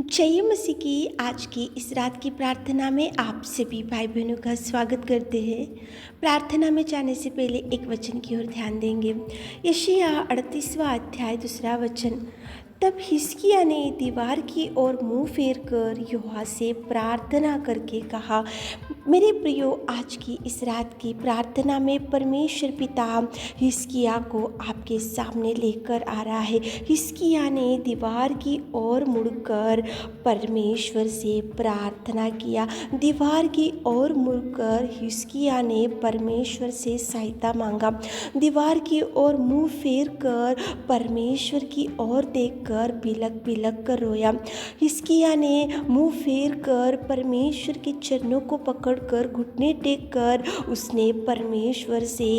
जय मसीह की आज की इस रात की प्रार्थना में आप सभी भाई बहनों का स्वागत करते हैं। प्रार्थना में जाने से पहले एक वचन की ओर ध्यान देंगे। यशायाह 38वां अध्याय 2 वचन। तब हिजकिय्याह ने दीवार की ओर मुंह फेर कर यहोवा से प्रार्थना करके कहा, मेरे प्रियो, आज की इस रात की प्रार्थना में परमेश्वर पिता हिजकिय्याह को आपके सामने लेकर आ रहा है। हिजकिय्याह ने दीवार की ओर मुड़कर परमेश्वर से प्रार्थना किया। दीवार की ओर मुड़कर हिजकिय्याह ने परमेश्वर से सहायता मांगा। दीवार की ओर मुंह फेर कर परमेश्वर की ओर देखकर बिलक बिलक कर रोया। हिजकिय्याह ने मुंह फेर कर परमेश्वर के चरणों को पकड़कर घुटने टेक कर उसने परमेश्वर से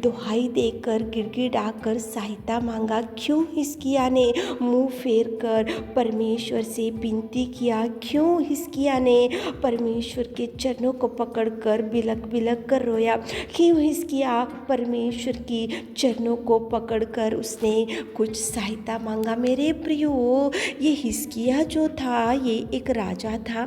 दुहाई देकर गिड़गिड़ाकर सहायता मांगा। क्यों हिजकिय्याह ने मुंह फेर कर परमेश्वर से विनती किया? क्यों हिजकिय्याह ने परमेश्वर के चरणों को पकड़कर बिलक बिलक कर रोया? क्यों हिजकिय्याह परमेश्वर की चरणों को पकड़कर उसने कुछ सहायता मांगा? मेरे प्रियो, ये हिजकिय्याह जो था ये एक राजा था,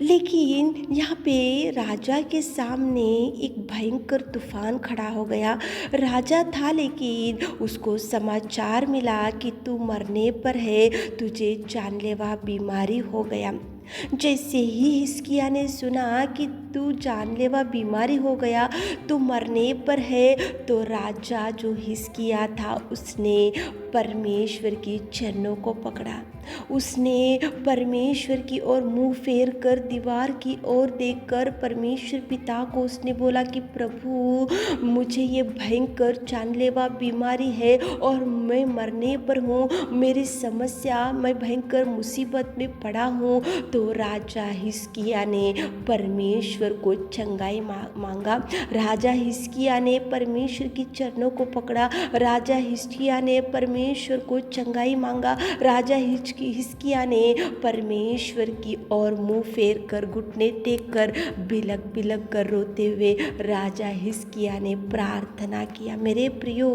लेकिन यहाँ पे राजा के सामने एक भयंकर तूफान खड़ा हो गया। राजा था लेकिन उसको समाचार मिला कि तू मरने पर है, तुझे जानलेवा बीमारी हो गया। जैसे ही हिजकिय्याह ने सुना कि तू जानलेवा बीमारी हो गया, तू मरने पर है, तो राजा जो हिजकिय्याह था उसने परमेश्वर की चरणों को पकड़ा। उसने परमेश्वर की ओर मुंह फेर कर दीवार की ओर देखकर परमेश्वर पिता को उसने बोला कि प्रभु, मुझे ये भयंकर जानलेवा बीमारी है और मैं मरने पर हूँ, मेरी समस्या, मैं भयंकर मुसीबत में पड़ा हूँ। तो राजा हिजकिय्याह ने परमेश्वर को चंगाई मांगा। राजा हिजकिय्याह ने परमेश्वर की चरणों को पकड़ा। राजा हिजकिय्याह ने परमेश्वर को चंगाई मांगा। राजा हिजकिय्याह ने परमेश्वर की ओर मुंह फेर कर घुटने टेक कर बिलक बिलक कर रोते हुए राजा हिजकिय्याह ने प्रार्थना किया। मेरे प्रियो,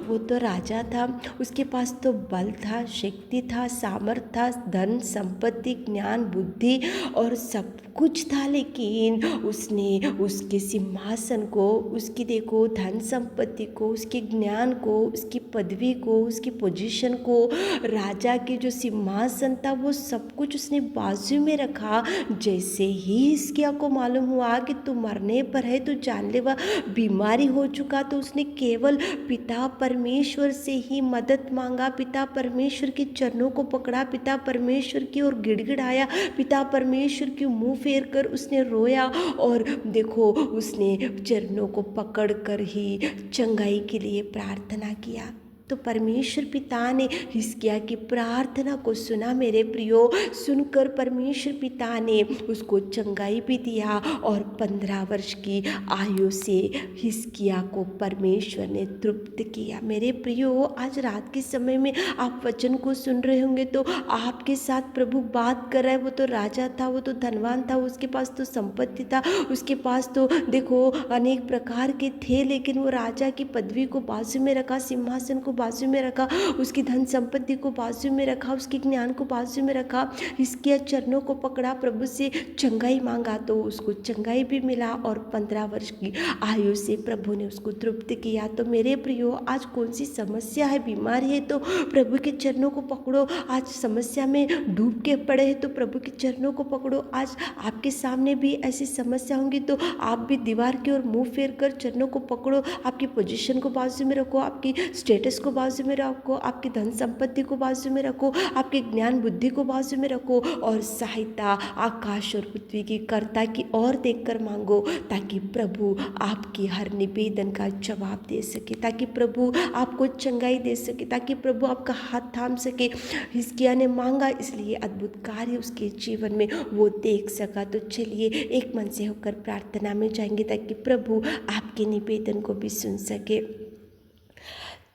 वो तो राजा था, उसके पास तो बल था, शक्ति था, सामर्थ था, धन संपत्ति, ज्ञान, बुद्धि और सब कुछ था, लेकिन उसने उसके सिंहासन को, उसकी देखो धन संपत्ति को, उसके ज्ञान को, उसकी पदवी को, उसकी पोजीशन को, राजा के जो सिंहासन था वो सब कुछ उसने बाजू में रखा। जैसे ही हिजकिय्याह को मालूम हुआ कि तू मरने पर है, तू जानलेवा बीमारी हो चुका, तो उसने केवल पिता परमेश्वर से ही मदद मांगा। पिता परमेश्वर के चरणों को पकड़ा, पिता परमेश्वर की ओर गिड़गिड़ाया, पिता परमेश्वर की मुंह फेर कर उसने रोया और देखो उसने चरणों को पकड़ कर ही चंगाई के लिए प्रार्थना किया। तो परमेश्वर पिता ने हिजकिय्याह की प्रार्थना को सुना। मेरे प्रियो, सुनकर परमेश्वर पिता ने उसको चंगाई भी दिया और 15 वर्ष की आयु से हिजकिय्याह को परमेश्वर ने तृप्त किया। मेरे प्रियो, आज रात के समय में आप वचन को सुन रहे होंगे तो आपके साथ प्रभु बात कर रहा है। वो तो राजा था, वो तो धनवान था, उसके पास तो संपत्ति था, उसके पास तो देखो अनेक प्रकार के थे, लेकिन वो राजा की पदवी को बाजू में रखा, सिंहासन को बाजू में रखा, उसकी धन संपत्ति को बाजू में रखा, उसके ज्ञान को बाजू में रखा। हिजकिय्याह चरणों को पकड़ा, प्रभु से चंगाई मांगा तो उसको चंगाई भी मिला और 15 वर्ष की आयु से प्रभु ने उसको तृप्त किया। तो मेरे प्रियो, आज कौन सी समस्या है, बीमारी है, तो प्रभु के चरणों को पकड़ो। आज समस्या में डूब के पड़े हैं तो प्रभु के चरणों को पकड़ो। आज आपके सामने भी ऐसी समस्या होंगी तो आप भी दीवार की ओर मुंह फेर कर चरणों को पकड़ो। आपकी पोजीशन को बाजू में रखो, आपकी स्टेटस को बाजू में रखो, आपकी धन संपत्ति को बाजू में रखो, आपके ज्ञान बुद्धि को बाजू में रखो और सहायता आकाश और पृथ्वी की कर्ता की ओर देखकर मांगो, ताकि प्रभु आपकी हर निवेदन का जवाब दे सके, ताकि प्रभु आपको चंगाई दे सके, ताकि प्रभु आपका हाथ थाम सके। हिजकिय्याह ने मांगा, इसलिए अद्भुत कार्य उसके जीवन में वो देख सका। तो चलिए एक मन से होकर प्रार्थना में जाएंगे ताकि प्रभु आपके निवेदन को भी सुन सके।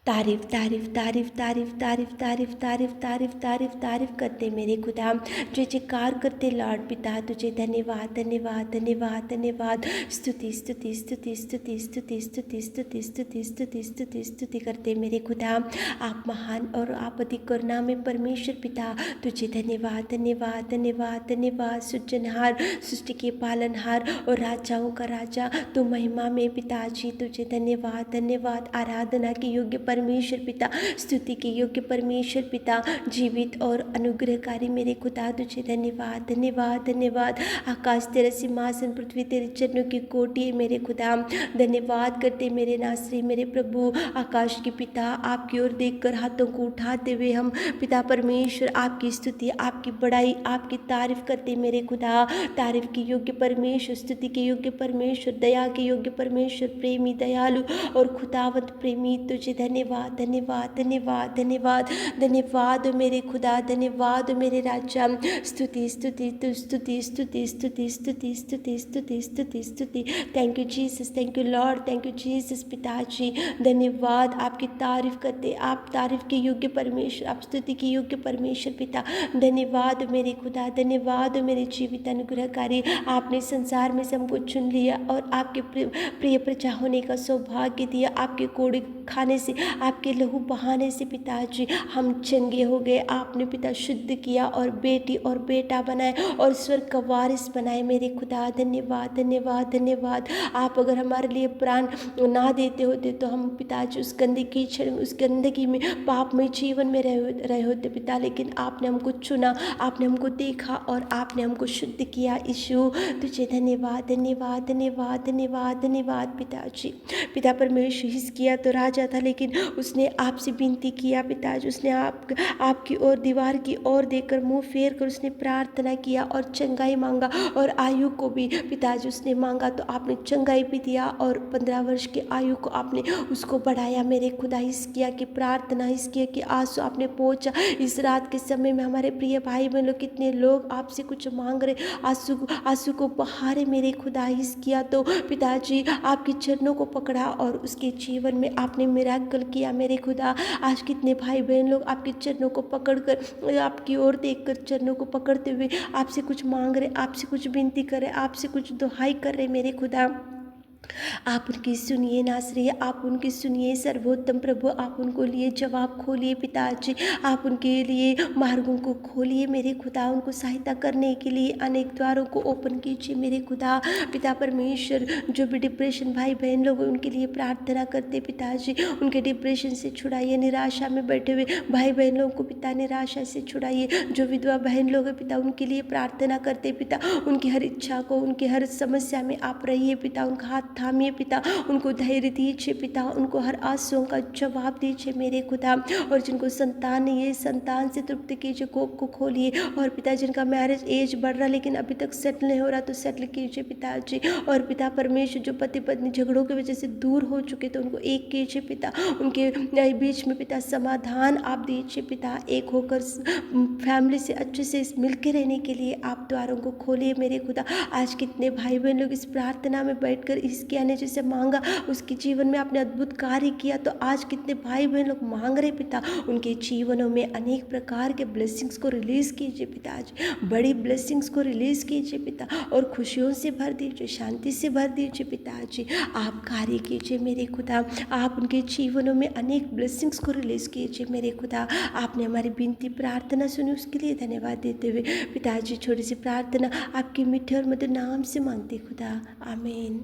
तारीफ़ तारीफ़ तारीफ़ तारीफ़ तारीफ़ तारीफ़ तारीफ़ तारीफ़ तारीफ़ तारीफ़ करते मेरे खुदा, जय जयकार करते लॉर्ड पिता, तुझे धन्यवाद धन्यवाद धन्यवाद धन्यवाद। स्तुति स्तुति स्तुति स्तुति स्तुति स्तुति स्तुति स्तुति स्तुति स्तुति स्तुति करते मेरे खुदा। आप महान और आप अति करुणा में परमेश्वर पिता, तुझे धन्यवाद धन्यवाद धन्यवाद धन्यवाद। सृजनहार, सृष्टि के पालनहार और राजाओं का राजा, तो महिमा में पिताजी तुझे धन्यवाद धन्यवाद। आराधना के योग्य परमेश्वर पिता, स्तुति के योग्य परमेश्वर पिता, जीवित और अनुग्रहकारी मेरे खुदा, तुझे धन्यवाद धन्यवाद धन्यवाद। आकाश तेरा सिंहासन, पृथ्वी तेरे चरणों की कोटि है मेरे खुदा। धन्यवाद करते मेरे नासरी मेरे प्रभु, आकाश के पिता, आपकी ओर देखकर हाथों को उठाते हुए हम पिता परमेश्वर आपकी स्तुति, आपकी बड़ाई, आपकी तारीफ करते मेरे खुदा। तारीफ के योग्य परमेश्वर, स्तुति के योग्य परमेश्वर, दया के योग्य परमेश्वर, प्रेमी दयालु और खुदावंत प्रेमी, तुझे धन्यवाद धन्यवाद धन्यवाद धन्यवाद। धन्यवाद मेरे खुदा, धन्यवाद मेरे राजा। स्तुति स्तुति स्तुति स्तुति स्तुति स्तुति स्तुति स्तुति स्तुति स्तुति। Thank you Jesus, thank you Lord, thank you Jesus पिताजी। धन्यवाद, आपकी तारीफ करते, आप तारीफ के योग्य परमेश्वर, आप स्तुति के योग्य परमेश्वर पिता। धन्यवाद मेरे खुदा, धन्यवाद मेरे जीवित अनुग्रहकारी। आपने संसार में से हमको चुन लिया और आपके प्रिय प्रजा होने का सौभाग्य दिया। आपके कोड़े खाने से, आपके लहू बहाने से पिताजी हम चंगे हो गए। आपने पिता शुद्ध किया और बेटी और बेटा बनाए और स्वर्ग का वारिस बनाए मेरे खुदा। धन्यवाद धन्यवाद धन्यवाद। आप अगर हमारे लिए प्राण ना देते होते तो हम पिताजी उस गंदगी उस गंदगी में, पाप में जीवन में रहे होते पिता, लेकिन आपने हमको चुना, आपने हमको देखा और आपने हमको शुद्ध किया। यीशु तुझे धन्यवाद धन्यवाद धन्यवाद धन्यवाद धन्यवाद पिताजी। पिता परमेश्वर हिजकिय्याह तो राजा था, लेकिन उसने आपसे विनती किया पिताजी, उसने आपकी ओर, दीवार की ओर देखकर मुंह फेर कर उसने प्रार्थना किया और चंगाई मांगा और आयु को भी पिताजी उसने मांगा तो आपने चंगाई भी दिया और 15 वर्ष की आयु को आपने उसको बढ़ाया मेरे खुदा। हिजकिय्याह की प्रार्थना, हिजकिय्याह की आंसू आपने पहुंचा। इस रात के समय में हमारे प्रिय भाई बहनों, कितने लोग आपसे कुछ मांग रहे, आंसू को बहारे मेरे खुदा। हिजकिय्याह तो पिताजी आपके चरणों को पकड़ा और उसके जीवन में आपने मिराकल किया मेरे खुदा। आज कितने भाई बहन लोग आपके चरणों को पकड़कर, आपकी ओर देखकर चरणों को पकड़ते हुए आपसे कुछ मांग रहे, आपसे कुछ विनती कर रहे, आपसे कुछ दुहाई कर रहे मेरे खुदा। आप उनकी सुनिए नासरी, आप उनकी सुनिए सर्वोत्तम प्रभु, आप उनको लिए जवाब खोलिए पिताजी। आप उनके लिए मार्गों को खोलिए मेरे खुदा, उनको सहायता करने के लिए अनेक द्वारों को ओपन कीजिए मेरे खुदा। पिता परमेश्वर, जो भी डिप्रेशन भाई बहन लोग उनके लिए प्रार्थना करते पिताजी, उनके डिप्रेशन से छुड़ाइए। निराशा में बैठे हुए भाई बहन लोगों को पिता निराशा से छुड़ाइए। जो विधवा बहन लोग हैं पिता, उनके लिए प्रार्थना करते पिता, उनकी हर इच्छा को, उनकी हर समस्या में आप रहिए पिता, उनका हाथ थामिए पिता, उनको धैर्य दीजिए पिता, उनको हर आंसुओं का जवाब दीजिए मेरे खुदा। और जिनको संतान नहीं है, संतान से तृप्ति कीजिए, कोख को खोलिए। और पिता जिनका मैरिज एज बढ़ रहा लेकिन अभी तक सेटल नहीं हो रहा तो सेटल कीजिए पिताजी। और पिता परमेश्वर, जो पति पत्नी झगड़ों की वजह से दूर हो चुके तो उनको एक कीजिए पिता, उनके बीच में पिता समाधान आप दीजिए पिता। एक होकर फैमिली से अच्छे से मिलकर रहने के लिए आप द्वारों को खोलिए मेरे खुदा। आज कितने भाई बहन लोग इस प्रार्थना में बैठकर हिजकिय्याह ने जैसे मांगा, उसके जीवन में आपने अद्भुत कार्य किया, तो आज कितने भाई बहन लोग मांग रहे पिता, उनके जीवनों में अनेक प्रकार के ब्लेसिंग्स को रिलीज कीजिए पिताजी, बड़ी ब्लेसिंग्स को रिलीज कीजिए पिता, और खुशियों से भर दीजिए, शांति से भर दीजिए पिताजी। आप कार्य कीजिए मेरे खुदा, आप उनके जीवनों में अनेक ब्लेसिंग्स को रिलीज कीजिए मेरे खुदा। आपने हमारी विनती प्रार्थना सुनी, उसके लिए धन्यवाद देते हुए पिताजी छोटी सी प्रार्थना आपके मीठे और मधुर नाम से मांगते खुदा, आमीन।